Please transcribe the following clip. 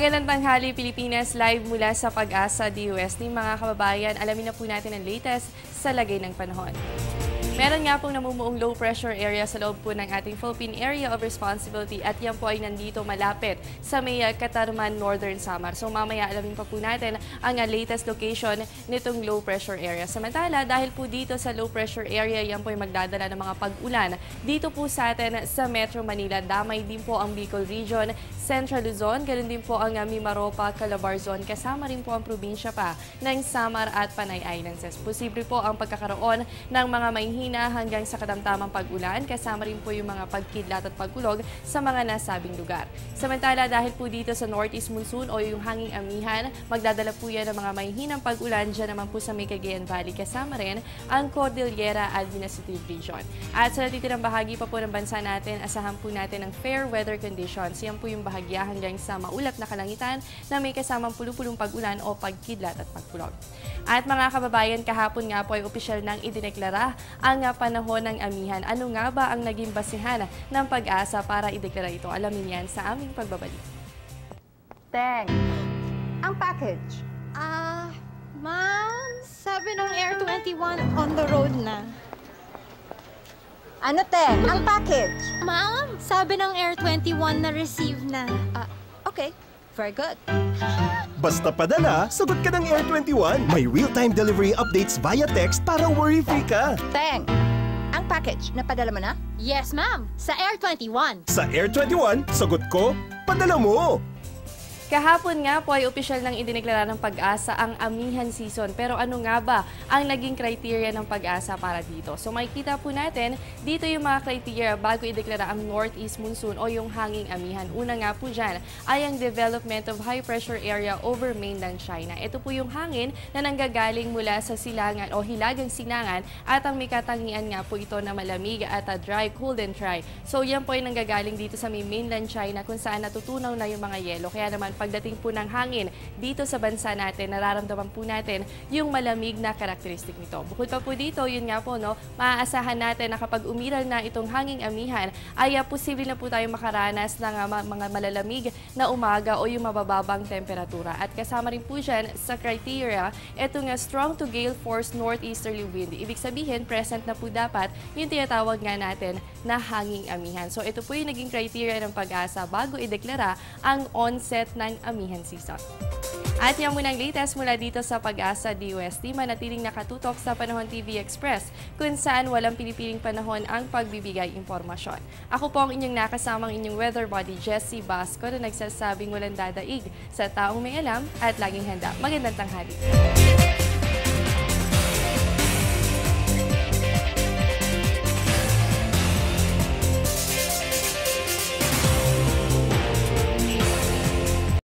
Magandang tanghali, Pilipinas, live mula sa Pag-asa DOST. Mga kababayan, alamin na po natin ang latest sa lagay ng panahon. Meron nga pong namumuong low pressure area sa loob po ng ating Philippine Area of Responsibility at yan po ay nandito malapit sa may Katarman, Northern Samar. So mamaya alamin pa po natin ang latest location nitong low pressure area. Samantala, dahil po dito sa low pressure area, yan po ay magdadala ng mga pag-ulan dito po sa atin sa Metro Manila. Damay din po ang Bicol Region, Central Luzon, ganun din po ang Mimaropa, Calabarzon, kasama rin po ang probinsya pa ng Samar at Panay Islands. Posible po ang pagkakaroon ng mga mahihina hanggang sa katamtamang pag-ulan, kasama rin po yung mga pagkidlat at pagkulog sa mga nasabing lugar. Samantala, dahil po dito sa Northeast Monsoon o yung hanging amihan, magdadala po yan ng mga mahihinang pag-ulan dyan naman po sa may Cagayan Valley, kasama rin ang Cordillera Administrative Region. At sa natitirang bahagi pa po ng bansa natin, asahan po natin ang fair weather conditions. Yan po yung bahagya hanggang sa maulap na kalangitan na may kasamang pulupulong pag-ulan o pagkidlat at pagkulog. At mga kababayan, kahapon nga po ay opisyal nang idineklara ang panahon ng amihan. Ano nga ba ang naging basihan ng Pag-asa para ideklara ito? Alamin yan sa aming pagbabalik. Teng, ang package. Ma'am, sabi ng Air 21 on the road na. Ano, Teng? Ang package. Ma'am, sabi ng Air 21 na receive na. Okay, very good. Basta padala, sagot ka ng Air 21. May real-time delivery updates via text para worry-free ka. Teng, ang package, napadala mo na? Yes, ma'am, sa Air 21. Sa Air 21, sagot ko, padala mo! Kahapon nga po ay opisyal nang idineklara ng Pag-asa ang amihan season. Pero ano nga ba ang naging criteria ng Pag-asa para dito? So makikita po natin dito yung mga criteria bago ideklara ang Northeast Monsoon o yung hanging amihan. Una nga po dyan ay ang development of high pressure area over mainland China. Ito po yung hangin na nanggagaling mula sa silangan o hilagang sinangan at ang may katangian nga po ito na malamig at dry, cold and dry. So yan po ay nanggagaling dito sa may mainland China kung saan natutunaw na yung mga yelo. Kaya naman pagdating po ng hangin dito sa bansa natin, nararamdaman po natin yung malamig na karakteristik nito. Bukod pa po dito, yun nga po, no, maaasahan natin na kapag umiral na itong hanging amihan, ay posible na po tayo makaranas ng mga malalamig na umaga o yung mabababang temperatura. At kasama rin po dyan sa criteria, itong strong to gale force northeasterly wind. Ibig sabihin, present na po dapat yung tinatawag nga natin na hanging amihan. So ito po yung naging criteria ng Pag-asa bago ideklara ang onset ng amihan season. At yan muna ang latest mula dito sa Pag-asa DOST. Manatiling nakatutok sa Panahon TV Express kung saan walang pinipiling panahon ang pagbibigay impormasyon. Ako po ang inyong nakasamang inyong weather body, Jessie Basco, na nagsasabing walang dadaig sa taong may alam at laging handa. Magandang tanghali.